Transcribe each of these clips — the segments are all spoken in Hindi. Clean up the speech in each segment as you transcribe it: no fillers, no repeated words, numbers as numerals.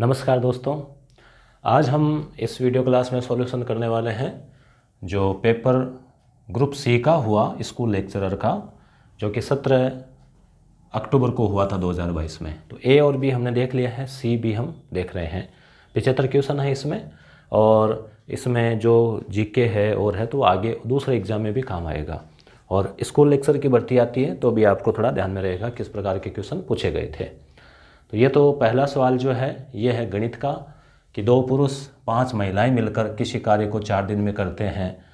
नमस्कार दोस्तों, आज हम इस वीडियो क्लास में सॉल्यूशन करने वाले हैं जो पेपर ग्रुप सी का हुआ स्कूल लेक्चरर का, जो कि 17 अक्टूबर को हुआ था 2022 में। तो ए और बी हमने देख लिया है, सी भी हम देख रहे हैं। 75 क्वेश्चन है इसमें, और इसमें जो जीके है और है तो आगे दूसरे एग्जाम में भी काम आएगा। और स्कूल लेक्चर की भर्ती आती है तो भी आपको थोड़ा ध्यान में रहेगा किस प्रकार के क्वेश्चन पूछे गए थे। तो ये तो पहला सवाल जो है ये है गणित का कि 2 पुरुष 5 महिलाएं मिलकर किसी कार्य को 4 दिन में करते हैं,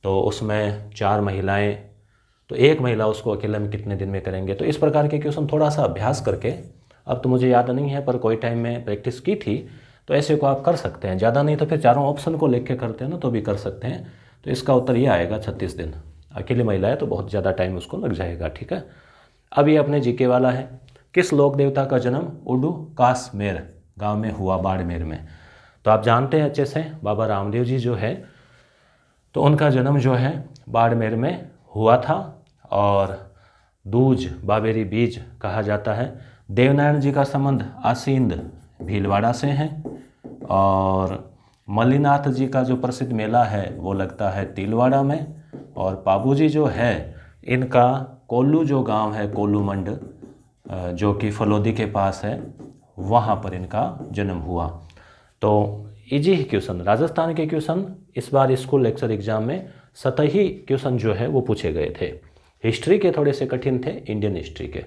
तो उसमें 4 महिलाएं, तो एक महिला उसको अकेले में कितने दिन में करेंगे। तो इस प्रकार के क्वेश्चन थोड़ा सा अभ्यास करके, अब तो मुझे याद नहीं है पर कोई टाइम में प्रैक्टिस की थी, तो ऐसे को आप कर सकते हैं। ज़्यादा नहीं तो फिर चारों ऑप्शन को लिख के करते हैं ना तो भी कर सकते हैं। तो इसका उत्तर ये आएगा 36 दिन। अकेली महिला है तो बहुत ज़्यादा टाइम उसको लग जाएगा। ठीक है, अब ये अपने जीके वाला है। किस लोक देवता का जन्म उडू कासमेर गांव में हुआ, बाड़मेर में। तो आप जानते हैं अच्छे से, बाबा रामदेव जी जो है तो उनका जन्म जो है बाड़मेर में हुआ था। और दूज बाबेरी बीज कहा जाता है। देवनारायण जी का संबंध आसींद भीलवाड़ा से है। और मल्लीनाथ जी का जो प्रसिद्ध मेला है वो लगता है तिलवाड़ा में। और पाबूजी जो है इनका कोल्लू जो गांव है, कोल्लू मंड जो कि फलोदी के पास है, वहाँ पर इनका जन्म हुआ। तो इजी ही क्वेश्चन, राजस्थान के क्वेश्चन इस बार स्कूल लेक्चर एग्जाम में सतही क्वेश्चन जो है वो पूछे गए थे। हिस्ट्री के थोड़े से कठिन थे, इंडियन हिस्ट्री के।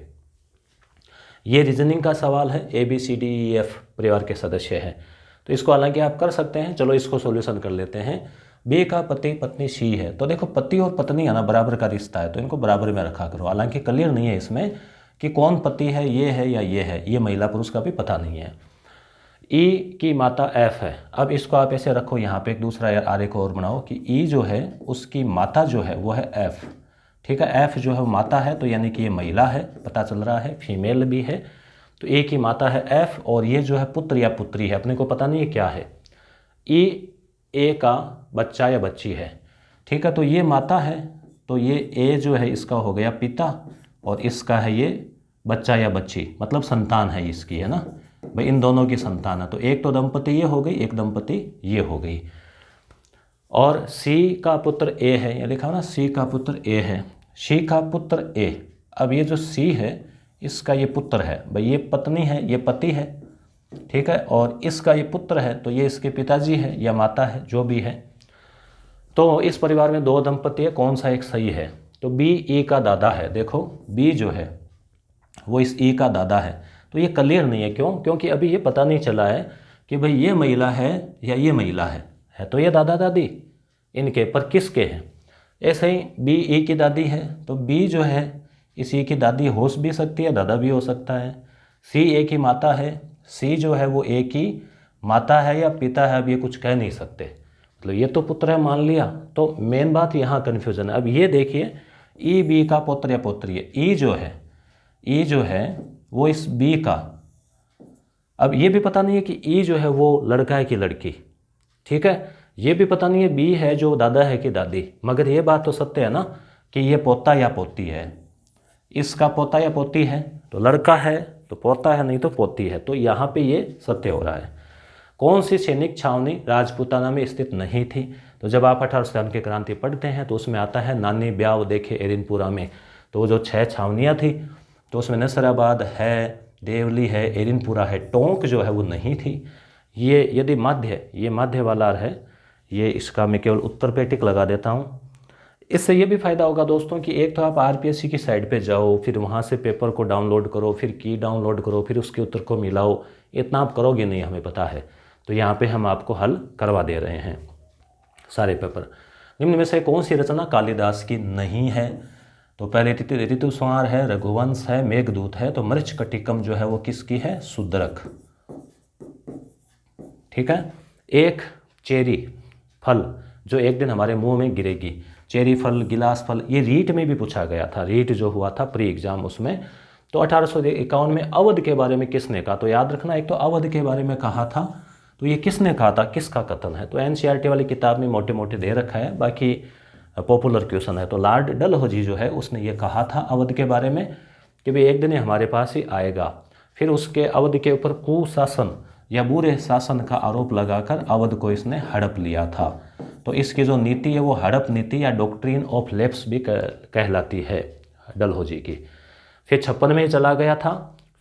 ये रीजनिंग का सवाल है, ABCDEF परिवार के सदस्य हैं, तो इसको हालांकि आप कर सकते हैं। चलो इसको सॉल्यूशन कर लेते हैं। बी का पति पत्नी सी है, तो देखो पति और पत्नी है ना, बराबर का रिश्ता है, तो इनको बराबर में रखा करो। हालांकि क्लियर नहीं है इसमें कि कौन पति है, ये है या ये है, ये महिला पुरुष का भी पता नहीं है। ई की माता एफ है, अब इसको आप ऐसे रखो, यहाँ पे एक दूसरा आरेख और बनाओ कि ई जो है उसकी माता जो है वो है एफ। ठीक है, एफ जो है वो माता है, तो यानी कि ये महिला है, पता चल रहा है, फीमेल भी है। तो ए की माता है एफ, और ये जो है पुत्र या पुत्री है, अपने को पता नहीं है क्या है। ई ए का बच्चा या बच्ची है। ठीक है, तो ये माता है, तो ये ए जो है इसका हो गया पिता, और इसका है ये बच्चा या बच्ची, मतलब संतान है इसकी, है ना भाई, इन दोनों की संतान है। तो एक तो दंपति ये हो गई, एक दंपति ये हो गई। और सी का पुत्र ए है, ये लिखा हो ना, सी का पुत्र ए है, सी का पुत्र ए। अब ये जो सी है इसका ये पुत्र है भाई, ये पत्नी है, ये पति है। ठीक है, और इसका ये पुत्र है, तो ये इसके पिताजी है या माता है, जो भी है। तो इस परिवार में 2 दंपति है, कौन सा एक सही है। तो बी ई का दादा है। देखो बी जो है वो इस ई का दादा है। तो ये क्लियर नहीं है, क्यों? क्योंकि अभी ये पता नहीं चला है कि भाई ये महिला है या ये महिला है तो ये दादा दादी इनके, पर किसके हैं। ऐसे ही बी ई की दादी है, तो बी जो है इस ई की दादी हो भी सकती है, दादा भी हो सकता है। सी ए की माता है, सी जो है वो ए की माता है या पिता है, अब ये कुछ कह नहीं सकते, मतलब ये तो पुत्र है मान लिया। तो मेन बात यहाँ कन्फ्यूजन है। अब ये देखिए ई बी का पुत्र या पुत्री है, ई जो है वो इस बी का, अब ये भी पता नहीं है कि ई जो है वो लड़का है कि लड़की। ठीक है, ये भी पता नहीं है बी है जो दादा है कि दादी, मगर ये बात तो सत्य है ना कि ये पोता या पोती है। इसका पोता या पोती है, तो लड़का है तो पोता है, नहीं तो पोती है। तो यहाँ पे ये सत्य हो रहा है। कौन सी सैनिक छावनी राजपूताना में स्थित नहीं थी। तो जब आप 18 की क्रांति पढ़ते हैं तो उसमें आता है नानी ब्याव देखे एरिनपुरा में। तो वो जो 6 छावनियाँ थी, तो उसमें नसराबाद है, देवली है, एरिनपुरा है, टोंक जो है वो नहीं थी। ये यदि ये मध्य वाला है, ये इसका मैं केवल उत्तर पे टिक लगा देता हूँ। इससे ये भी फ़ायदा होगा दोस्तों कि एक तो आप RPSC की साइट पे जाओ, फिर वहाँ से पेपर को डाउनलोड करो, फिर की डाउनलोड करो, फिर उसके उत्तर को मिलाओ, इतना आप करोगे नहीं, हमें पता है। तो यहाँ पे हम आपको हल करवा दे रहे हैं सारे पेपर। निम्न में से कौन सी रचना कालिदास की नहीं है। तो पहले ऋतुसंहार है, रघुवंश है, मेघदूत है। तो मृच्छकटिकम जो है वो किसकी है, शूद्रक। ठीक है, एक चेरी फल जो एक दिन हमारे मुंह में गिरेगी, चेरी फल, गिलास फल, ये रीट में भी पूछा गया था, रीट जो हुआ था प्री एग्जाम उसमें। तो 1851 में अवध के बारे में किसने कहा। तो याद रखना, एक तो अवध के बारे में कहा था, तो ये किसने कहा था, किसका कथन है। तो NCERT वाली किताब में मोटे मोटे दे रखा है, बाकी पॉपुलर क्वेश्चन है। तो लॉर्ड डलहौजी जो है उसने ये कहा था अवध के बारे में कि भाई एक दिन ये हमारे पास ही आएगा। फिर उसके अवध के ऊपर कुशासन या बुरे शासन का आरोप लगाकर अवध को इसने हड़प लिया था। तो इसकी जो नीति है वो हड़प नीति या डॉक्ट्रिन ऑफ लैप्स भी कहलाती है डलहौजी की। फिर 56 में चला गया था।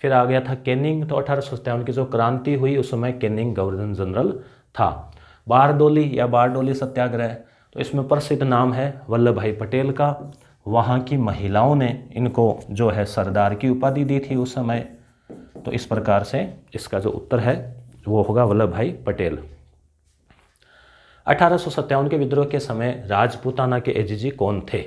फिर आ गया था कैनिंग। तो 1857 की जो क्रांति हुई उस समय कैनिंग गवर्नर जनरल था। बारडोली या बारडोली सत्याग्रह, तो इसमें प्रसिद्ध नाम है वल्लभ भाई पटेल का। वहाँ की महिलाओं ने इनको जो है सरदार की उपाधि दी थी उस समय। तो इस प्रकार से इसका जो उत्तर है वो होगा वल्लभ भाई पटेल। 1857 के विद्रोह के समय राजपूताना के एजीजी कौन थे?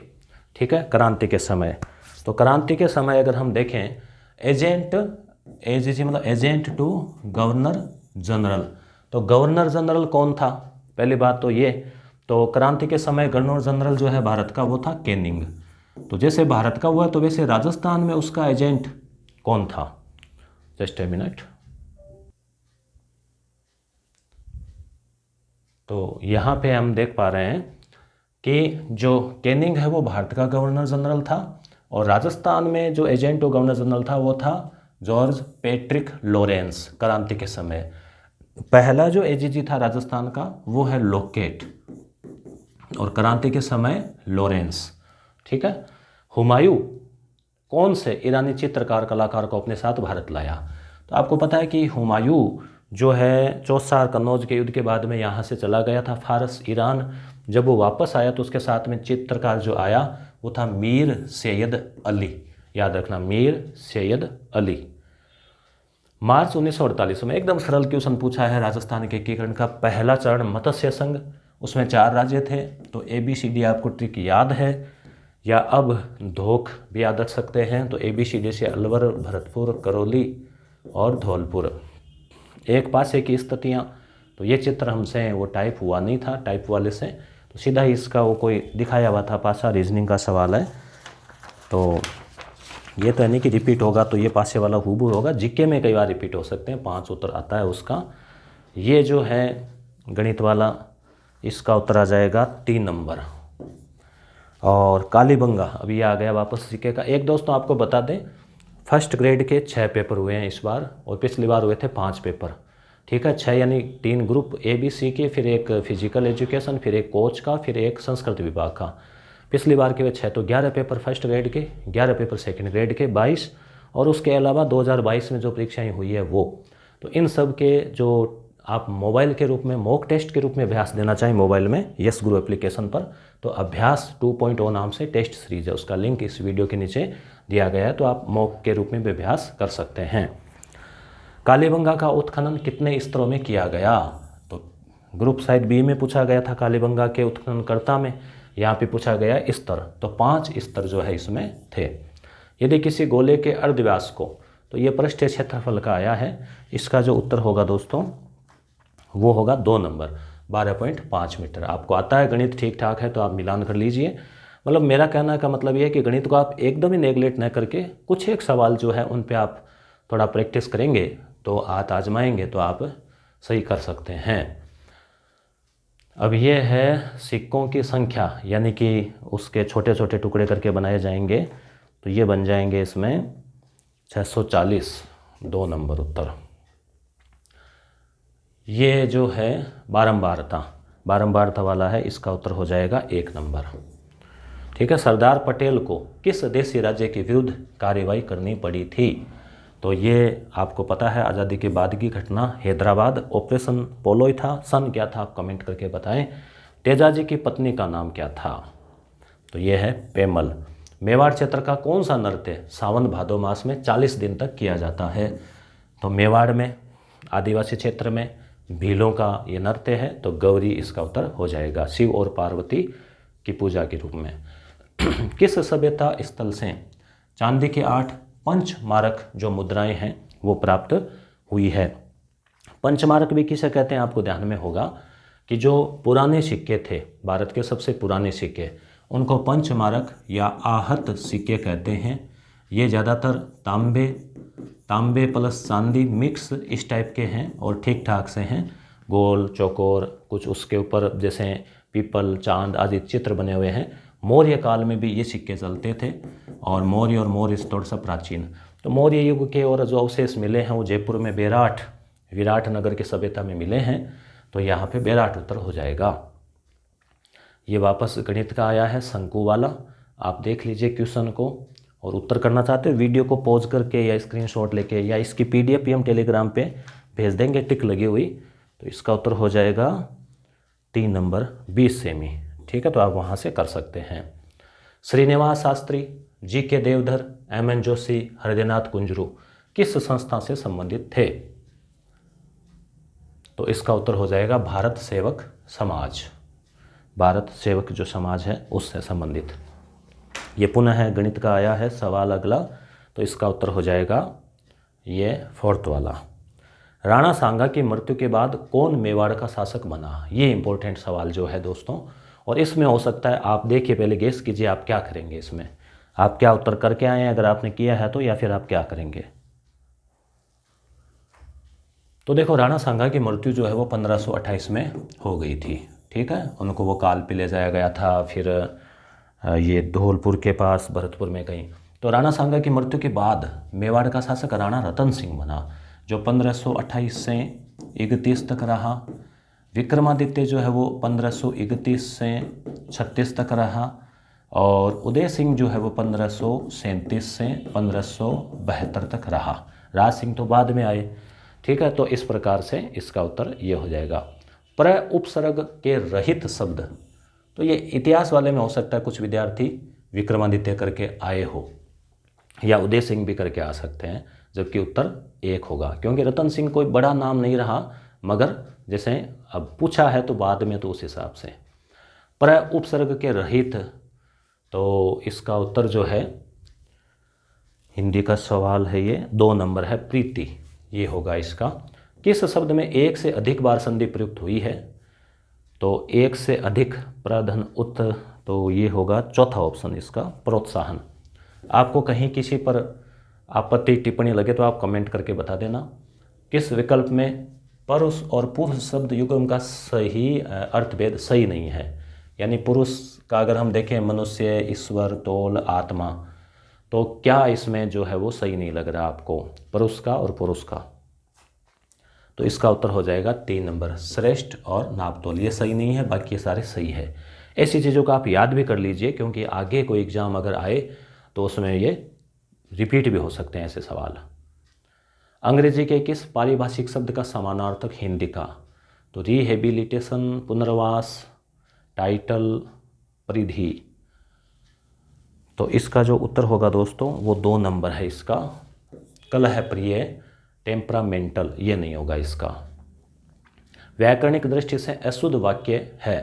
ठीक है, क्रांति के समय। तो क्रांति के समय अगर हम देखें, एजीजी मतलब एजेंट टू गवर्नर जनरल। तो गवर्नर जनरल कौन था? पहली बात तो ये, तो क्रांति के समय गवर्नर जनरल जो है भारत का वो था कैनिंग। तो जैसे भारत का हुआ तो वैसे राजस्थान में उसका एजेंट कौन था? Just a minute. तो यहाँ पे हम देख पा रहे हैं कि जो कैनिंग है वो भारत का गवर्नर जनरल था और राजस्थान में जो एजेंट गवर्नर जनरल था वो था जॉर्ज पैट्रिक लॉरेंस। क्रांति के समय पहला जो एजीजी था राजस्थान का वो है लोकेट और क्रांति के समय लॉरेंस। ठीक है। हुमायूं कौन से ईरानी चित्रकार कलाकार को अपने साथ भारत लाया? तो आपको पता है कि हुमायूं जो है चौसार कन्नौज के युद्ध के बाद में यहाँ से चला गया था फारस ईरान। जब वो वापस आया तो उसके साथ में चित्रकार जो आया वो था मीर सैयद अली। याद रखना, मीर सैयद अली। मार्च 1948 में एकदम सरल क्वेश्चन पूछा है राजस्थान के एकीकरण का पहला चरण मत्स्य संघ, उसमें 4 राज्य थे। तो ABCD आपको ट्रिक याद है या अब धोख भी याद रख सकते हैं। तो ABCD से अलवर, भरतपुर, करौली और धौलपुर। एक पासे की स्थितियाँ, तो ये चित्र हमसे वो टाइप हुआ नहीं था टाइप वाले से, तो सीधा ही इसका वो कोई दिखाया हुआ था पासा। रीजनिंग का सवाल है तो ये तो नहीं कि रिपीट होगा, तो ये पासे वाला हूबहू होगा। जीके में कई बार रिपीट हो सकते हैं, 5 उत्तर आता है उसका। ये जो है गणित वाला, इसका उत्तर आ जाएगा 3 नंबर। और कालीबंगा अभी आ गया वापस जीके का। एक दोस्तों आपको बता दें, फर्स्ट ग्रेड के 6 पेपर हुए हैं इस बार और पिछली बार हुए थे 5 पेपर। ठीक है, 6 यानी 3 ग्रुप ABC के, फिर एक फिजिकल एजुकेशन, फिर एक कोच का, फिर एक संस्कृत विभाग का। पिछली बार के वे 6, तो 11 पेपर फर्स्ट ग्रेड के, 11 पेपर सेकंड ग्रेड के, 22, और उसके अलावा 2022 में जो परीक्षाएं हुई है वो। तो इन सब के जो आप मोबाइल के रूप में मॉक टेस्ट के रूप में अभ्यास देना चाहें मोबाइल में यस गुरु एप्लीकेशन पर, तो अभ्यास 2.0 नाम से टेस्ट सीरीज है, उसका लिंक इस वीडियो के नीचे दिया गया है, तो आप मॉक के रूप में भी अभ्यास कर सकते हैं। कालीबंगा का उत्खनन कितने स्तरों में किया गया? तो ग्रुप साइड B में पूछा गया था कालीबंगा के उत्खननकर्ता में, यहाँ पे पूछा गया स्तर। तो 5 स्तर जो है इसमें थे। यदि किसी गोले के अर्धव्यास को, तो ये पृष्ठीय क्षेत्रफल का आया है, इसका जो उत्तर होगा दोस्तों वो होगा 2 नंबर, 12.5 मीटर। आपको आता है गणित ठीक ठाक है तो आप मिलान कर लीजिए। मतलब मेरा कहना का मतलब ये है कि गणित को आप एकदम ही नेगलेक्ट न करके कुछ एक सवाल जो है उन पे आप थोड़ा प्रैक्टिस करेंगे तो हाथ आजमाएंगे तो आप सही कर सकते हैं। अब ये है सिक्कों की संख्या, यानी कि उसके छोटे छोटे टुकड़े करके बनाए जाएंगे, तो ये बन जाएंगे इसमें 640, 2 नंबर उत्तर। ये जो है बारंबारता वाला है, इसका उत्तर हो जाएगा 1 नंबर। ठीक है। सरदार पटेल को किस देशी राज्य के विरुद्ध कार्रवाई करनी पड़ी थी? तो ये आपको पता है आज़ादी के बाद की घटना, हैदराबाद ऑपरेशन पोलोय था। सन क्या था आप कमेंट करके बताएं। तेजाजी की पत्नी का नाम क्या था? तो ये है पेमल। मेवाड़ क्षेत्र का कौन सा नृत्य सावन भादो मास में 40 दिन तक किया जाता है? तो मेवाड़ में आदिवासी क्षेत्र में भीलों का ये नृत्य है, तो गौरी इसका उत्तर हो जाएगा, शिव और पार्वती की पूजा के रूप में। किस सभ्यता स्थल से चांदी के 8 पंचमारक जो मुद्राएं हैं वो प्राप्त हुई है? पंचमारक भी किसे कहते हैं आपको ध्यान में होगा कि जो पुराने सिक्के थे, भारत के सबसे पुराने सिक्के, उनको पंचमारक या आहत सिक्के कहते हैं। ये ज़्यादातर तांबे प्लस चांदी मिक्स इस टाइप के हैं और ठीक ठाक से हैं, गोल चौकोर, कुछ उसके ऊपर जैसे पीपल चांद आदि चित्र बने हुए हैं। मौर्य काल में भी ये सिक्के चलते थे और मौर्य थोड़ा सा प्राचीन। तो मौर्य युग के और जो अवशेष मिले हैं वो जयपुर में बेराट विराटनगर की सभ्यता में मिले हैं, तो यहाँ पे विराट उत्तर हो जाएगा। ये वापस गणित का आया है शंकु वाला, आप देख लीजिए क्वेश्चन को, और उत्तर करना चाहते हो वीडियो को पॉज करके या स्क्रीनशॉट लेके, या इसकी PDF भी हम टेलीग्राम पे भेज देंगे टिक लगी हुई। तो इसका उत्तर हो जाएगा 3 नंबर 20 सेमी। ठीक है, तो आप वहाँ से कर सकते हैं। श्रीनिवास शास्त्री, GK देवधर, MN जोशी, हृदयनाथ कुंजरू किस संस्था से संबंधित थे? तो इसका उत्तर हो जाएगा भारत सेवक समाज। भारत सेवक जो समाज है उससे संबंधित। ये पुनः है गणित का आया है सवाल अगला, तो इसका उत्तर हो जाएगा ये 4th वाला। राणा सांगा की मृत्यु के बाद कौन मेवाड़ का शासक बना? ये इंपॉर्टेंट सवाल जो है दोस्तों, और इसमें हो सकता है आप देखिए, पहले गेस कीजिए आप क्या करेंगे, इसमें आप क्या उत्तर करके आए हैं अगर आपने किया है तो, या फिर आप क्या करेंगे। तो देखो, राणा सांगा की मृत्यु जो है वो 1528 में हो गई थी। ठीक है, उनको वो काल पे ले जाया गया था, फिर ये धौलपुर के पास भरतपुर में कहीं। तो राणा सांगा की मृत्यु के बाद मेवाड़ का शासक राणा रतन सिंह बना, जो 1528 से 31 तक रहा। विक्रमादित्य जो है वो 1531 से 36 तक रहा, और उदय सिंह जो है वो 1537 से 1572 तक रहा। राज सिंह तो बाद में आए। ठीक है, तो इस प्रकार से इसका उत्तर ये हो जाएगा। प्र उपसर्ग के रहित शब्द, तो ये इतिहास वाले में हो सकता है कुछ विद्यार्थी विक्रमादित्य करके आए हो, या उदय सिंह भी करके आ सकते हैं, जबकि उत्तर 1 होगा, क्योंकि रतन सिंह कोई बड़ा नाम नहीं रहा, मगर जैसे अब पूछा है तो बाद में तो उस हिसाब से। प्र उपसर्ग के रहित, तो इसका उत्तर जो है, हिंदी का सवाल है ये, 2 नंबर है प्रीति, ये होगा इसका। किस शब्द में 1 से अधिक बार संधि प्रयुक्त हुई है? तो 1 से अधिक प्रधन उत, तो ये होगा 4था ऑप्शन इसका, प्रोत्साहन। आपको कहीं किसी पर आपत्ति टिप्पणी लगे तो आप कमेंट करके बता देना। किस विकल्प में पुरुष और पुरुष शब्द युग्म का सही अर्थभेद सही नहीं है? यानी पुरुष का अगर हम देखें मनुष्य, ईश्वर, तोल, आत्मा, तो क्या इसमें जो है वो सही नहीं लग रहा आपको, पुरुष का और पुरुष का? तो इसका उत्तर हो जाएगा 3 नंबर, श्रेष्ठ और नापतोल, ये सही नहीं है, बाकी सारे सही है। ऐसी चीज़ों को आप याद भी कर लीजिए, क्योंकि आगे कोई एग्जाम अगर आए तो उसमें ये रिपीट भी हो सकते हैं ऐसे सवाल। अंग्रेजी के किस पारिभाषिक शब्द का समानार्थक हिंदी का? तो रिहेबिलिटेशन, पुनर्वास, टाइटल, परिधि। तो इसका जो उत्तर होगा दोस्तों वो 2 नंबर है इसका, कलह प्रिय, टेम्परामेंटल, ये नहीं होगा इसका। व्याकरणिक दृष्टि से अशुद्ध वाक्य है,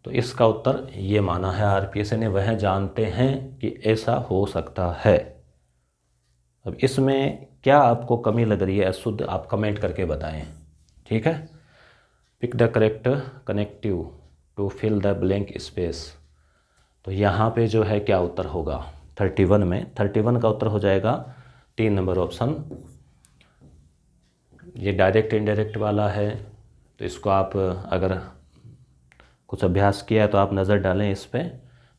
तो इसका उत्तर ये माना है RPSC ने, वह जानते हैं कि ऐसा हो सकता है। अब इसमें क्या आपको कमी लग रही है अशुद्ध, आप कमेंट करके बताएं। ठीक है, pick the correct connective to fill the blank space. तो यहाँ पे जो है क्या उत्तर होगा 31 में, 31 का उत्तर हो जाएगा 3 नंबर ऑप्शन। ये डायरेक्ट इनडायरेक्ट वाला है, तो इसको आप अगर कुछ अभ्यास किया है तो आप नज़र डालें इस पर।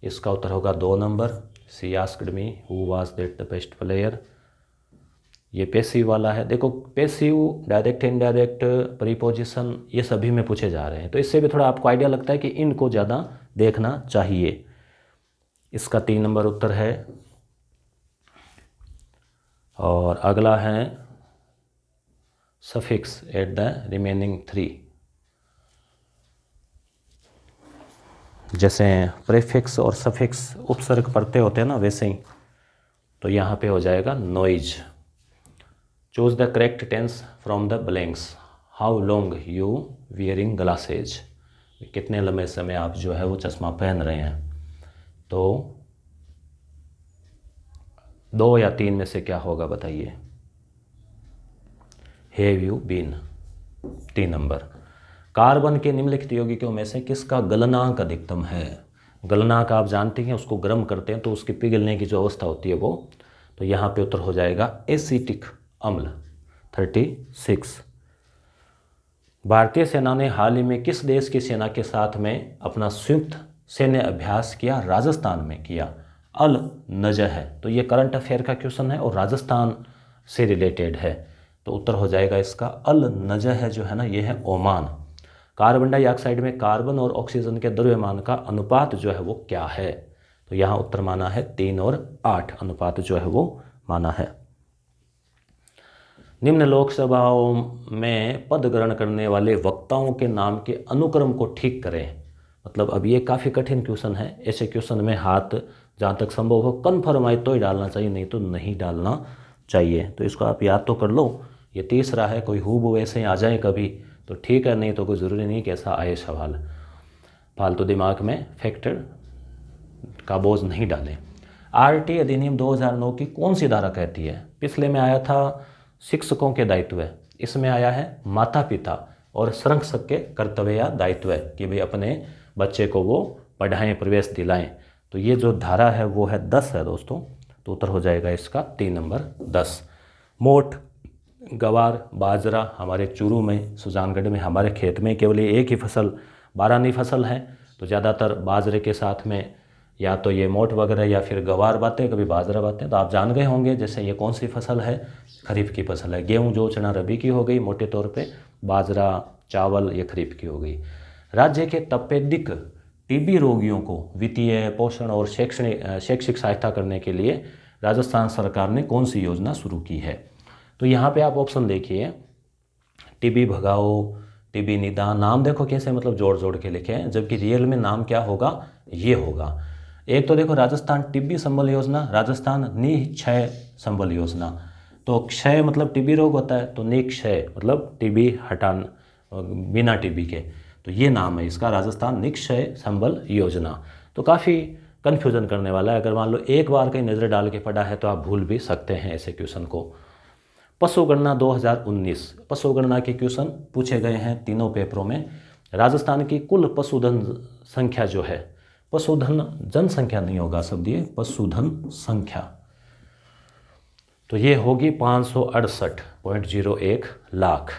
इसका उत्तर होगा 2 number, she asked me who was that the best player. ये पैसिव वाला है। देखो पैसिव, डायरेक्ट, इनडायरेक्ट, प्रीपोजिशन, ये सभी में पूछे जा रहे हैं, तो इससे भी थोड़ा आपको आइडिया लगता है कि इनको ज़्यादा देखना चाहिए। इसका 3 नंबर उत्तर है। और अगला है सफिक्स एट द रिमेनिंग 3। जैसे प्रीफिक्स और सफिक्स उपसर्ग पढ़ते होते हैं ना, वैसे ही तो यहाँ पे हो जाएगा noise. Choose the correct tense from the blanks. How long you wearing glasses, कितने लंबे समय आप जो है वो चश्मा पहन रहे हैं। तो 2 या 3 में से क्या होगा बताइए। हैव यू बीन, 3 नंबर। कार्बन के निम्नलिखित यौगिकों में से किसका गलनांक अधिकतम है? गलनांक आप जानते हैं, उसको गर्म करते हैं तो उसके पिघलने की जो अवस्था होती है वो, तो यहाँ पे उत्तर हो जाएगा एसिटिक अम्ल, 36। भारतीय सेना ने हाल ही में किस देश की सेना के साथ में अपना संयुक्त सैन्य अभ्यास किया? राजस्थान में किया। अल नजह है, तो ये करंट अफेयर का क्वेश्चन है और राजस्थान से रिलेटेड है। तो उत्तर हो जाएगा इसका अल नजह जो है ना, ये है ओमान। कार्बन डाइऑक्साइड में कार्बन और ऑक्सीजन के द्रव्यमान का अनुपात जो है वो क्या है? तो यहाँ उत्तर माना है 3 और 8 अनुपात जो है वो माना है। निम्न लोकसभाओं में पद ग्रहण करने वाले वक्ताओं के नाम के अनुक्रम को ठीक करें। मतलब अब ये काफ़ी कठिन क्वेश्चन है। ऐसे क्वेश्चन में हाथ जहाँ तक संभव हो कन्फर्म आए तो ही डालना चाहिए, नहीं तो नहीं डालना चाहिए। तो इसको आप याद तो कर लो। ये तीसरा है, कोई हूबहू ऐसे ही आ जाए कभी तो ठीक है, नहीं तो कोई ज़रूरी नहीं कि ऐसा आए सवाल। फालतू दिमाग में फैक्टर का बोझ नहीं डालें। आरटी अधिनियम 2009 की कौन सी धारा कहती है? पिछले में आया था शिक्षकों के दायित्व, इसमें आया है माता पिता और संरक्षक के कर्तव्य या दायित्व कि भाई अपने बच्चे को वो पढ़ाएं, प्रवेश दिलाएं। तो ये जो धारा है वो है 10 है दोस्तों। तो उत्तर हो जाएगा इसका 3 नंबर 10। मोठ, गवार, बाजरा हमारे चूरू में, सुजानगढ़ में हमारे खेत में केवल एक ही फसल, बारहनी फसल है। तो ज़्यादातर बाजरे के साथ में या तो ये मोठ वगैरह या फिर गवार बातें, कभी बाजरा बातें। तो आप जान गए होंगे जैसे ये कौन सी फसल है, खरीफ की फसल है। गेहूँ, जौ, चना रबी की हो गई मोटे तौर पे, बाजरा, चावल ये खरीफ की हो गई। राज्य के तपेदिक टीबी रोगियों को वित्तीय, पोषण और शैक्षिक सहायता करने के लिए राजस्थान सरकार ने कौन सी योजना शुरू की है? तो यहाँ पे आप ऑप्शन देखिए, टीबी भगाओ, टीबी निदान। नाम देखो कैसे मतलब जोड़ जोड़ के लिखे हैं, जबकि रियल में नाम क्या होगा, ये होगा। एक तो देखो राजस्थान टीबी संबल योजना, राजस्थान निक्षय संबल योजना। तो क्षय मतलब टीबी रोग होता है, तो निक्षय मतलब टीबी हटान बिना टीबी के। तो ये नाम है इसका, राजस्थान निक्षय संबल योजना। तो काफ़ी कन्फ्यूज़न करने वाला है। अगर मान लो एक बार कहीं नज़र डाल के पढ़ा है तो आप भूल भी सकते हैं ऐसे क्वेश्चन को। पशु गणना 2019, पशु गणना के क्वेश्चन पूछे गए हैं तीनों पेपरों में। राजस्थान की कुल पशुधन संख्या जो है, पशुधन जनसंख्या नहीं होगा शब्द ये, पशुधन संख्या, तो ये होगी 568.01 लाख।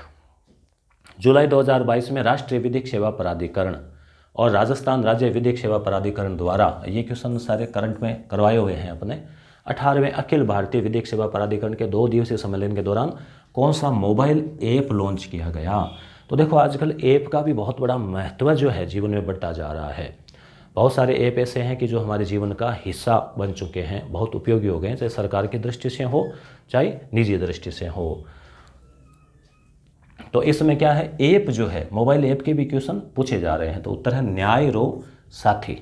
जुलाई 2022 में राष्ट्रीय विधिक सेवा प्राधिकरण और राजस्थान राज्य विधिक सेवा प्राधिकरण द्वारा, ये क्वेश्चन सारे करंट में करवाए हुए हैं अपने, 18वें अखिल भारतीय विधिक सेवा प्राधिकरण के 2 दिवसीय सम्मेलन के दौरान कौन सा मोबाइल ऐप लॉन्च किया गया? तो देखो आजकल ऐप का भी बहुत बड़ा महत्व जो है जीवन में बढ़ता जा रहा है। बहुत सारे ऐप ऐसे हैं कि जो हमारे जीवन का हिस्सा बन चुके हैं, बहुत उपयोगी हो गए हैं, चाहे सरकार की दृष्टि से हो चाहे निजी दृष्टि से हो। तो इसमें क्या है, ऐप जो है, मोबाइल ऐप के भी क्वेश्चन पूछे जा रहे हैं। तो उत्तर है न्याय रो साथी।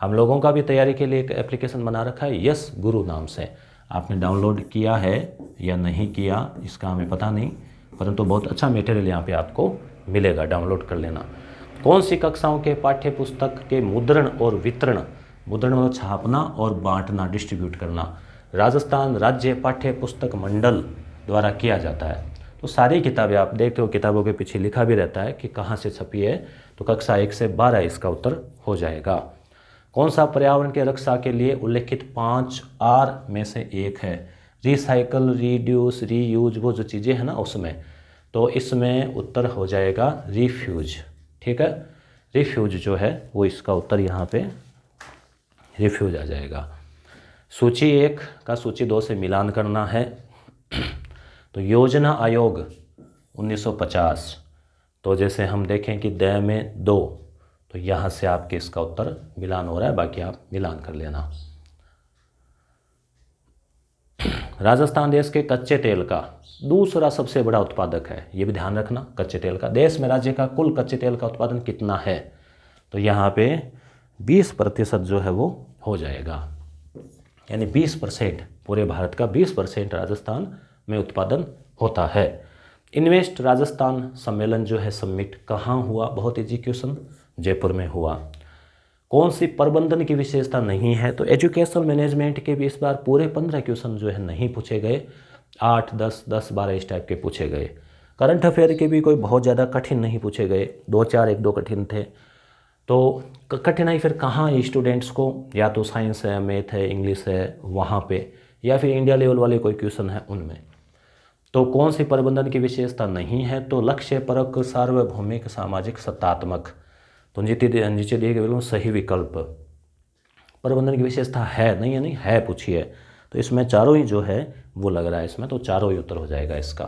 हम लोगों का भी तैयारी के लिए एक एप्लीकेशन बना रखा है यस गुरु नाम से। आपने डाउनलोड किया है या नहीं किया इसका हमें पता नहीं, परंतु बहुत अच्छा मटेरियल यहाँ पे आपको मिलेगा, डाउनलोड कर लेना। कौन सी कक्षाओं के पाठ्य पुस्तक के मुद्रण और वितरण, मुद्रण मतलब छापना और बांटना, डिस्ट्रीब्यूट करना, राजस्थान राज्य पाठ्य पुस्तक मंडल द्वारा किया जाता है? तो सारी किताबें आप देखते हो, किताबों के पीछे लिखा भी रहता है कि कहाँ से छपी है। तो कक्षा 1 से 12 इसका उत्तर हो जाएगा। कौन सा पर्यावरण के रक्षा के लिए उल्लेखित 5 R में से एक है? रिसाइकल, रिड्यूस, रीयूज, वो जो चीज़ें हैं ना उसमें। तो इसमें उत्तर हो जाएगा रिफ्यूज। ठीक है, रिफ्यूज जो है वो इसका उत्तर यहाँ पे रिफ्यूज आ जाएगा। सूची 1 का सूची 2 से मिलान करना है। तो योजना आयोग 1950, तो जैसे हम देखें कि द में 2, तो यहाँ से आपके इसका उत्तर मिलान हो रहा है, बाकी आप मिलान कर लेना। राजस्थान देश के कच्चे तेल का दूसरा सबसे बड़ा उत्पादक है, ये भी ध्यान रखना। कच्चे तेल का देश में राज्य का कुल कच्चे तेल का उत्पादन कितना है? तो यहाँ पे 20% जो है वो हो जाएगा, यानी 20%, पूरे भारत का 20% राजस्थान में उत्पादन होता है। इन्वेस्ट राजस्थान सम्मेलन जो है समिट कहाँ हुआ? बहुत इजी क्वेश्चन, जयपुर में हुआ। कौन सी प्रबंधन की विशेषता नहीं है? तो एजुकेशनल मैनेजमेंट के भी इस बार पूरे 15 क्वेश्चन जो है नहीं पूछे गए, 8, 10, 10, 12 इस टाइप के पूछे गए। करंट अफेयर के भी कोई बहुत ज़्यादा कठिन नहीं पूछे गए, 2-4 1-2 कठिन थे। तो कठिनाई फिर कहाँ स्टूडेंट्स को, या तो साइंस है, मैथ है, इंग्लिश है वहाँ पे, या फिर इंडिया लेवल वाले कोई क्वेश्चन है उनमें। तो कौन सी प्रबंधन की विशेषता नहीं है? तो लक्ष्य परक, सार्वभौमिक, सामाजिक, सत्तात्मक। तो नीचे दिए गए बिल्कुल सही विकल्प। प्रबंधन की विशेषता है नहीं है, नहीं है पूछिए। तो इसमें चारों ही जो है वो लग रहा है इसमें, तो चारों ही उत्तर हो जाएगा इसका।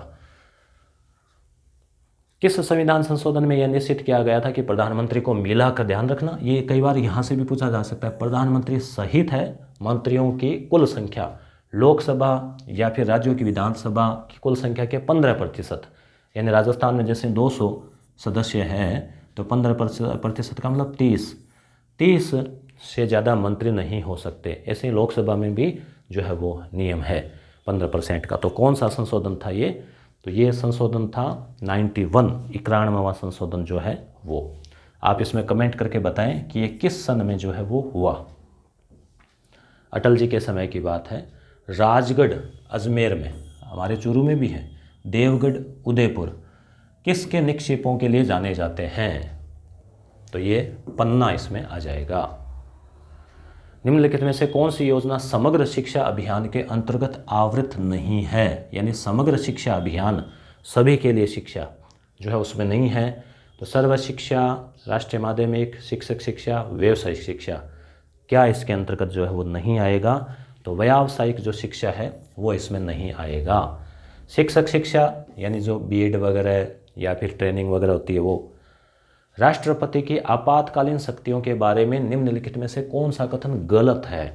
किस संविधान संशोधन में यह निश्चित किया गया था कि प्रधानमंत्री को मिला कर ध्यान रखना? ये कई बार यहाँ से भी पूछा जा सकता है। प्रधानमंत्री सहित है मंत्रियों की कुल संख्या लोकसभा या फिर राज्यों की विधानसभा की कुल संख्या के 15%। यानी राजस्थान में जैसे 200 सदस्य हैं तो 15% का मतलब 30 से ज़्यादा मंत्री नहीं हो सकते। ऐसे ही लोकसभा में भी जो है वो नियम है 15% का। तो कौन सा संशोधन था ये? तो ये संशोधन था 91वां संशोधन जो है वो। आप इसमें कमेंट करके बताएं कि ये किस सन में जो है वो हुआ। अटल जी के समय की बात है। राजगढ़ अजमेर में, हमारे चूरू में भी है, देवगढ़ उदयपुर किसके निक्षेपों के लिए जाने जाते हैं? तो ये पन्ना इसमें आ जाएगा। निम्नलिखित में से कौन सी योजना समग्र शिक्षा अभियान के अंतर्गत आवृत नहीं है? यानी समग्र शिक्षा अभियान, सभी के लिए शिक्षा जो है उसमें नहीं है। तो सर्व शिक्षा, राष्ट्रीय माध्यमिक शिक्षक शिक्षा, व्यावसायिक शिक्षा, क्या इसके अंतर्गत जो है वो नहीं आएगा? तो व्यावसायिक जो शिक्षा है वो इसमें नहीं आएगा। शिक्षक शिक्षा यानी जो बीएड वगैरह या फिर ट्रेनिंग वगैरह होती है वो। राष्ट्रपति की आपातकालीन शक्तियों के बारे में निम्नलिखित में से कौन सा कथन गलत है?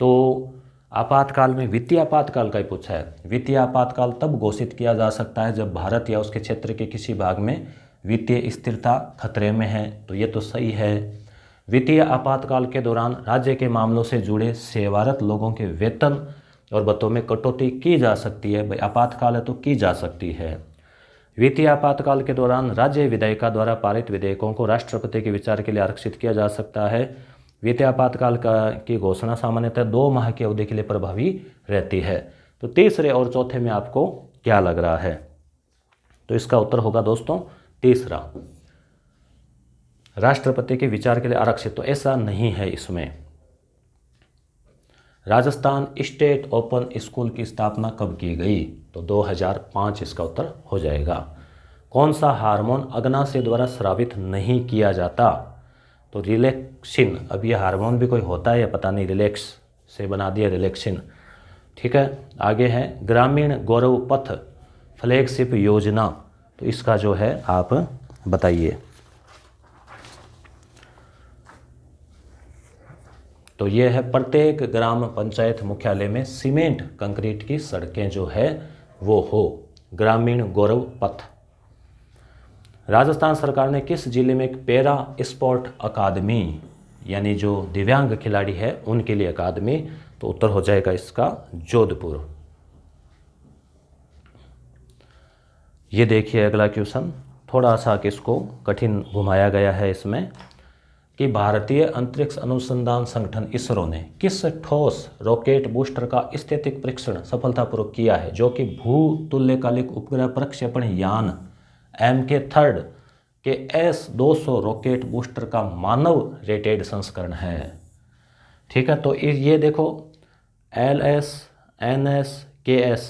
तो आपातकाल में वित्तीय आपातकाल का ही पूछा है। वित्तीय आपातकाल तब घोषित किया जा सकता है जब भारत या उसके क्षेत्र के किसी भाग में वित्तीय स्थिरता खतरे में है, तो ये तो सही है। वित्तीय आपातकाल के दौरान राज्य के मामलों से जुड़े सेवारत लोगों के वेतन और भत्तों में कटौती की जा सकती है। भाई आपातकाल है तो की जा सकती है। वित्तीय आपातकाल के दौरान राज्य विधायिका द्वारा पारित विधेयकों को राष्ट्रपति के विचार के लिए आरक्षित किया जा सकता है। वित्तीय आपातकाल की घोषणा सामान्यतः 2 माह की अवधि के लिए प्रभावी रहती है। तो तीसरे और चौथे में आपको क्या लग रहा है? तो इसका उत्तर होगा दोस्तों तीसरा, राष्ट्रपति के विचार के लिए आरक्षित। तो ऐसा नहीं है इसमें। राजस्थान स्टेट ओपन स्कूल की स्थापना कब की गई? तो 2005 इसका उत्तर हो जाएगा। कौन सा हार्मोन अग्नाशय द्वारा स्रावित नहीं किया जाता? तो रिलैक्सिन। अब ये हार्मोन भी कोई होता है या पता नहीं, रिलैक्स से बना दिया रिलैक्सिन। ठीक है, आगे है ग्रामीण गौरव पथ फ्लैगशिप योजना। तो इसका जो है आप बताइए। तो ये है प्रत्येक ग्राम पंचायत मुख्यालय में सीमेंट कंक्रीट की सड़कें जो है वो हो, ग्रामीण गौरव पथ। राजस्थान सरकार ने किस जिले में एक पैरा स्पोर्ट अकादमी, यानी जो दिव्यांग खिलाड़ी है उनके लिए अकादमी, तो उत्तर हो जाएगा इसका जोधपुर। ये देखिए अगला क्वेश्चन, थोड़ा सा किसको कठिन घुमाया गया है इसमें कि भारतीय अंतरिक्ष अनुसंधान संगठन इसरो ने किस ठोस रॉकेट बूस्टर का स्थैतिक परीक्षण सफलतापूर्वक किया है, जो कि भूतुल्यकालिक उपग्रह प्रक्षेपण यान MK3 के S-200 रॉकेट बूस्टर का मानव रेटेड संस्करण है। ठीक है, तो ये देखो LS, NS, KS,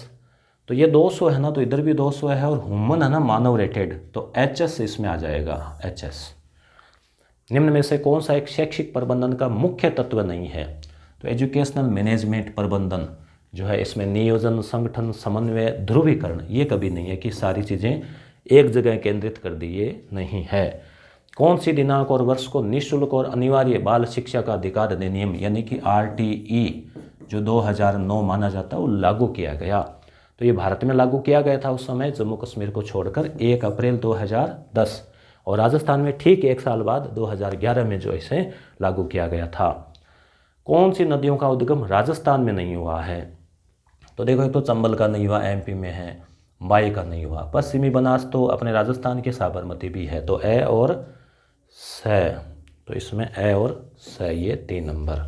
तो ये 200 है ना, तो इधर भी 200 है, और ह्यूमन है ना मानव रेटेड, तो HS इसमें आ जाएगा, HS। निम्न में से कौन सा एक शैक्षिक प्रबंधन का मुख्य तत्व नहीं है? तो एजुकेशनल मैनेजमेंट प्रबंधन जो है इसमें नियोजन, संगठन, समन्वय, ध्रुवीकरण, ये कभी नहीं है कि सारी चीज़ें एक जगह केंद्रित कर दी, ये नहीं है। कौन सी दिनांक और वर्ष को निःशुल्क और अनिवार्य बाल शिक्षा का अधिकार अधिनियम यानी कि RTE जो 2009 माना जाता है वो लागू किया गया? तो ये भारत में लागू किया गया था उस समय, जम्मू कश्मीर को छोड़कर 1 अप्रैल 2010, और राजस्थान में ठीक 1 साल बाद 2011 में जो इसे लागू किया गया था। कौन सी नदियों का उद्गम राजस्थान में नहीं हुआ है? तो देखो, एक तो चंबल का नहीं हुआ, MP में है, बाई का नहीं हुआ, पश्चिमी बनास तो अपने राजस्थान के साबरमती भी है, तो ए और स, तो इसमें ए और स, ये 3 नंबर।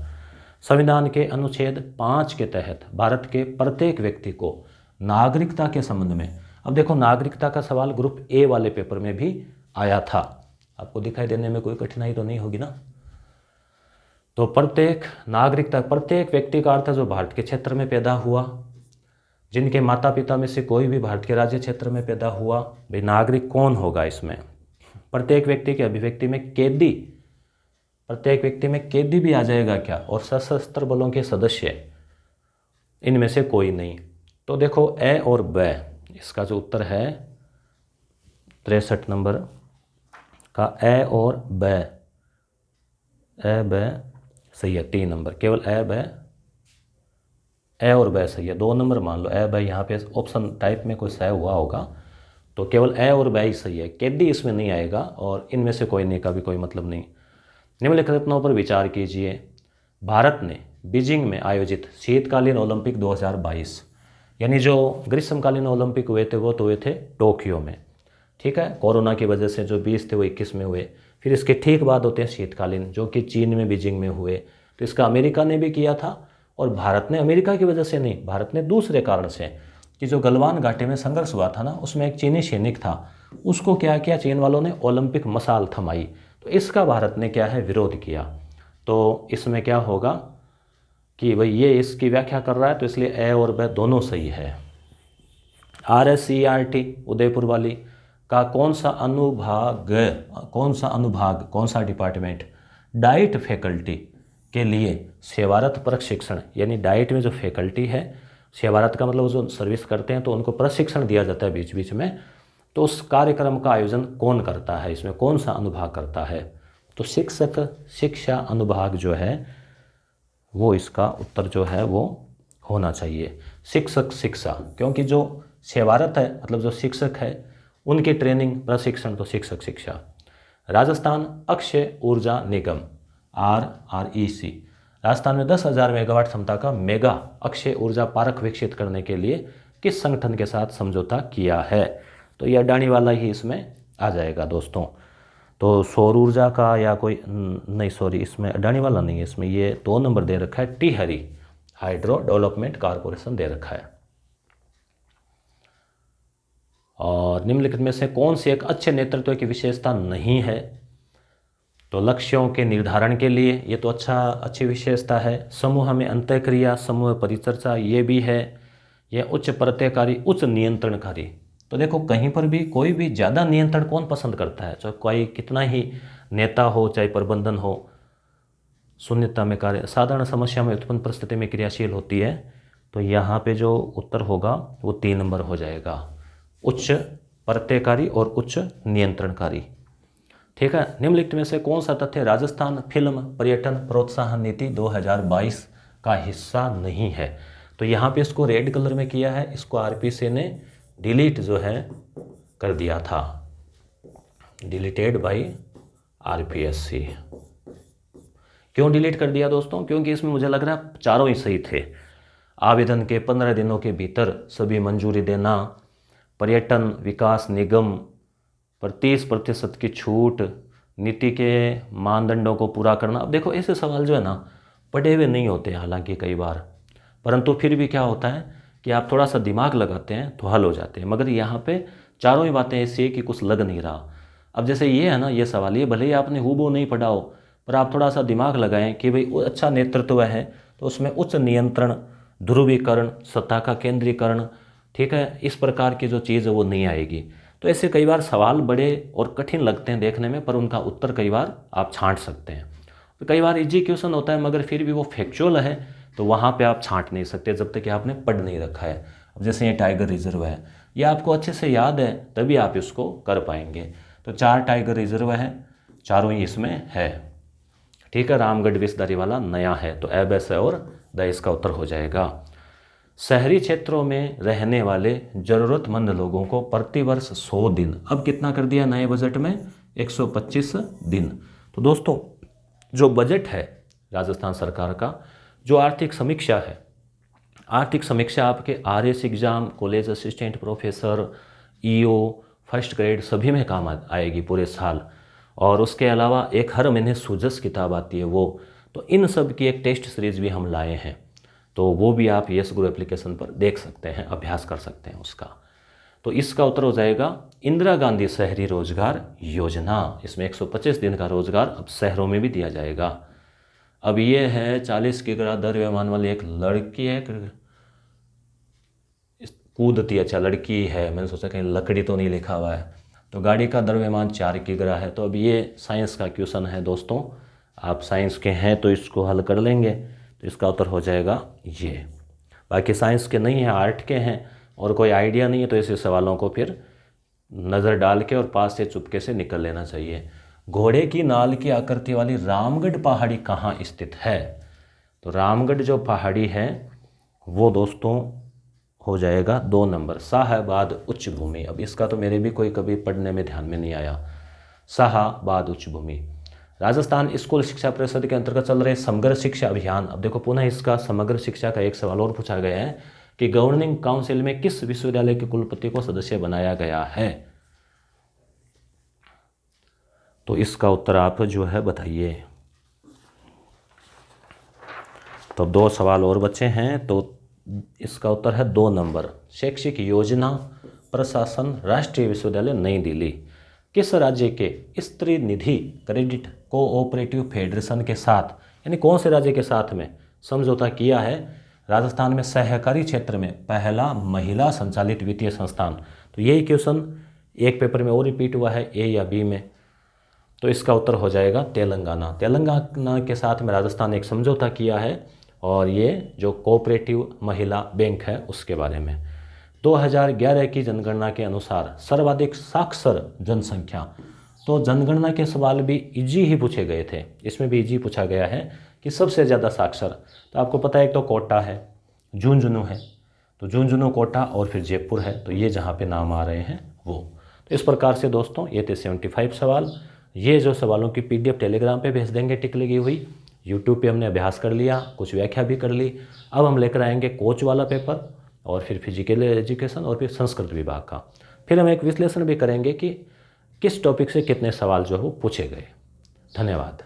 संविधान के अनुच्छेद 5 के तहत भारत के प्रत्येक व्यक्ति को नागरिकता के संबंध में, अब देखो नागरिकता का सवाल ग्रुप A वाले पेपर में भी आया था, आपको दिखाई देने में कोई कठिनाई तो नहीं होगी ना? तो प्रत्येक नागरिकता, प्रत्येक व्यक्ति का अर्थ है जो भारत के क्षेत्र में पैदा हुआ, जिनके माता पिता में से कोई भी भारत के राज्य क्षेत्र में पैदा हुआ। भाई नागरिक कौन होगा इसमें? प्रत्येक व्यक्ति की अभिव्यक्ति में कैदी, प्रत्येक व्यक्ति में कैदी भी आ जाएगा क्या? और सशस्त्र बलों के सदस्य, इनमें से कोई नहीं। तो देखो ए और ब, इसका जो उत्तर है 63 नंबर का ए और ब, ए ब सही है। 3 नंबर केवल ए ब, ए और ब सही है। 2 नंबर मान लो ए ब, यहाँ पे ऑप्शन टाइप में कोई सही हुआ होगा, तो केवल ए और ब ही सही है। कैदी इसमें नहीं आएगा और इनमें से कोई नहीं का भी कोई मतलब नहीं। निम्नलिखित रत्नों पर विचार कीजिए। भारत ने बीजिंग में आयोजित शीतकालीन ओलंपिक 2022, यानी जो ग्रीष्मकालीन ओलंपिक हुए थे वो तो हुए थे टोक्यो में, ठीक है। कोरोना की वजह से जो 20 थे वो 21 में हुए। फिर इसके ठीक बाद होते हैं शीतकालीन, जो कि चीन में बीजिंग में हुए। तो इसका अमेरिका ने भी किया था, और भारत ने अमेरिका की वजह से नहीं, भारत ने दूसरे कारण से, कि जो गलवान घाटी में संघर्ष हुआ था ना, उसमें एक चीनी सैनिक था, उसको क्या किया चीन वालों ने, ओलंपिक मसाल थमाई। तो इसका भारत ने क्या है, विरोध किया। तो इसमें क्या होगा कि भाई ये इसकी व्याख्या कर रहा है, तो इसलिए ए और ब दोनों सही है। RSCERT उदयपुर वाली का कौन सा अनुभाग, कौन सा डिपार्टमेंट डाइट फैकल्टी के लिए सेवारत प्रशिक्षण, यानी डाइट में जो फैकल्टी है, सेवारत का मतलब जो सर्विस करते हैं तो उनको प्रशिक्षण दिया जाता है बीच बीच में, तो उस कार्यक्रम का आयोजन कौन करता है, इसमें कौन सा अनुभाग करता है? तो शिक्षक शिक्षा अनुभाग जो है वो इसका उत्तर जो है वो होना चाहिए, शिक्षक शिक्षा। क्योंकि जो सेवारत है मतलब जो शिक्षक है उनकी ट्रेनिंग प्रशिक्षण तो शिक्षक शिक्षा। राजस्थान अक्षय ऊर्जा निगम RREC राजस्थान में 10,000 मेगावाट क्षमता का मेगा अक्षय ऊर्जा पार्क विकसित करने के लिए किस संगठन के साथ समझौता किया है? तो ये अडानी वाला ही इसमें आ जाएगा दोस्तों। तो सौर ऊर्जा का या कोई नहीं, सॉरी इसमें अडानी वाला नहीं है, इसमें ये 2 नंबर दे रखा है, टी हरी हाइड्रो डेवलपमेंट कॉरपोरेशन दे रखा है। और निम्नलिखित में से कौन सी एक अच्छे नेतृत्व की विशेषता नहीं है? तो लक्ष्यों के निर्धारण के लिए ये तो अच्छी विशेषता है। समूह में अंतःक्रिया, समूह परिचर्चा ये भी है। यह उच्च प्रत्ययकारी, उच्च नियंत्रणकारी। तो देखो कहीं पर भी कोई भी ज़्यादा नियंत्रण कौन पसंद करता है? चाहे कोई कितना ही नेता हो, चाहे प्रबंधन हो। शून्यता में कार्य, साधारण समस्या में उत्पन्न परिस्थिति में क्रियाशील होती है। तो यहाँ पे जो उत्तर होगा वो 3 नंबर हो जाएगा, उच्च प्रत्ययकारी और उच्च नियंत्रणकारी, ठीक है। निम्नलिखित में से कौन सा तथ्य राजस्थान फिल्म पर्यटन प्रोत्साहन नीति 2022 का हिस्सा नहीं है? तो यहाँ पे इसको रेड कलर में किया है, इसको RPC ने डिलीट जो है कर दिया था, डिलीटेड बाय RPSC। क्यों डिलीट कर दिया दोस्तों? क्योंकि इसमें मुझे लग रहा है चारों ही सही थे। आवेदन के 15 दिनों के भीतर सभी मंजूरी देना, पर्यटन विकास निगम पर 30% की छूट, नीति के मानदंडों को पूरा करना। अब देखो ऐसे सवाल जो है ना पढ़े हुए नहीं होते हालांकि कई बार, परंतु फिर भी क्या होता है कि आप थोड़ा सा दिमाग लगाते हैं तो हल हो जाते हैं। मगर यहाँ पे चारों ही बातें ऐसी है कि कुछ लग नहीं रहा। अब जैसे ये है ना, ये सवाल, ये भले ही आपने हूबहू नहीं पढ़ा हो, पर आप थोड़ा सा दिमाग लगाएं कि भाई अच्छा नेतृत्व है तो उसमें उच्च नियंत्रण, ध्रुवीकरण, सत्ता का केंद्रीकरण, ठीक है, इस प्रकार की जो चीज़ है वो नहीं आएगी। तो ऐसे कई बार सवाल बड़े और कठिन लगते हैं देखने में, पर उनका उत्तर कई बार आप छांट सकते हैं। तो कई बार इजी क्वेश्चन होता है मगर फिर भी वो फैक्चुअल है, तो वहाँ पे आप छांट नहीं सकते जब तक कि आपने पढ़ नहीं रखा है। अब जैसे ये टाइगर रिजर्व है, ये आपको अच्छे से याद है तभी आप इसको कर पाएंगे। तो 4 टाइगर रिजर्व है, चारों ही इसमें है, ठीक है। रामगढ़ विषधारी वाला नया है, तो ए बस और द इसका उत्तर हो जाएगा। शहरी क्षेत्रों में रहने वाले ज़रूरतमंद लोगों को प्रतिवर्ष 100 दिन, अब कितना कर दिया नए बजट में? 125 दिन। तो दोस्तों जो बजट है राजस्थान सरकार का, जो आर्थिक समीक्षा है, आर्थिक समीक्षा आपके RS exam, college assistant professor, EO, first grade सभी में काम आएगी पूरे साल। और उसके अलावा एक हर महीने सुजस किताब आती है वो, तो इन सब की एक टेस्ट सीरीज़ भी हम लाए हैं, तो वो भी आप यस गुरु एप्लीकेशन पर देख सकते हैं, अभ्यास कर सकते हैं उसका। तो इसका उत्तर हो जाएगा इंदिरा गांधी शहरी रोजगार योजना। इसमें 125 दिन का रोजगार अब शहरों में भी दिया जाएगा। अब ये है 40 किलोग्राम द्रव्यमान वाली एक लड़की है, कूदती, अच्छा लड़की है, मैंने सोचा कहीं लकड़ी तो नहीं लिखा हुआ है। तो गाड़ी का द्रव्यमान 4 किलोग्राम है। तो अब ये साइंस का क्वेश्चन है दोस्तों, आप साइंस के हैं तो इसको हल कर लेंगे, तो इसका उत्तर हो जाएगा ये। बाकी साइंस के नहीं हैं, आर्ट के हैं और कोई आइडिया नहीं है, तो ऐसे सवालों को फिर नज़र डाल के और पास से चुपके से निकल लेना चाहिए। घोड़े की नाल की आकृति वाली रामगढ़ पहाड़ी कहाँ स्थित है? तो रामगढ़ जो पहाड़ी है वो दोस्तों हो जाएगा 2 नंबर, शाहाबाद उच्च भूमि। अब इसका तो मेरे भी कोई कभी पढ़ने में ध्यान में नहीं आया, शाहाबाद उच्च भूमि। राजस्थान स्कूल शिक्षा परिषद के अंतर्गत चल रहे समग्र शिक्षा अभियान। अब देखो पुनः इसका समग्र शिक्षा का एक सवाल और पूछा गया है कि गवर्निंग काउंसिल में किस विश्वविद्यालय के कुलपति को सदस्य बनाया गया है? तो इसका उत्तर आप जो है बताइए। तो 2 सवाल और बचे हैं, तो इसका उत्तर है 2 नंबर, शैक्षिक योजना प्रशासन राष्ट्रीय विश्वविद्यालय नई दिल्ली। किस राज्य के स्त्री निधि क्रेडिट कोऑपरेटिव फेडरेशन के साथ, यानी कौन से राज्य के साथ में समझौता किया है? राजस्थान में सहकारी क्षेत्र में पहला महिला संचालित वित्तीय संस्थान। तो यही क्वेश्चन एक पेपर में और रिपीट हुआ है, ए या बी में। तो इसका उत्तर हो जाएगा तेलंगाना। तेलंगाना के साथ में राजस्थान एक समझौता किया है, और ये जो कोऑपरेटिव महिला बैंक है उसके बारे में। 2011 की जनगणना के अनुसार सर्वाधिक साक्षर जनसंख्या। तो जनगणना के सवाल भी इजी ही पूछे गए थे, इसमें भी इजी पूछा गया है कि सबसे ज़्यादा साक्षर। तो आपको पता है एक तो कोटा है, झुंझुनू है, तो झुंझुनू, कोटा और फिर जयपुर है, तो ये जहाँ पे नाम आ रहे हैं वो। तो इस प्रकार से दोस्तों ये थे 75 सवाल। ये जो सवालों की PDF टेलीग्राम पे भेज देंगे टिक लगी हुई। यूट्यूब पे हमने अभ्यास कर लिया, कुछ व्याख्या भी कर ली। अब हम लेकर आएंगे कोच वाला पेपर, और फिर फिजिकल एजुकेशन, और फिर संस्कृत विभाग का। फिर हम एक विश्लेषण भी करेंगे कि किस टॉपिक से कितने सवाल जो है वो पूछे गए। धन्यवाद।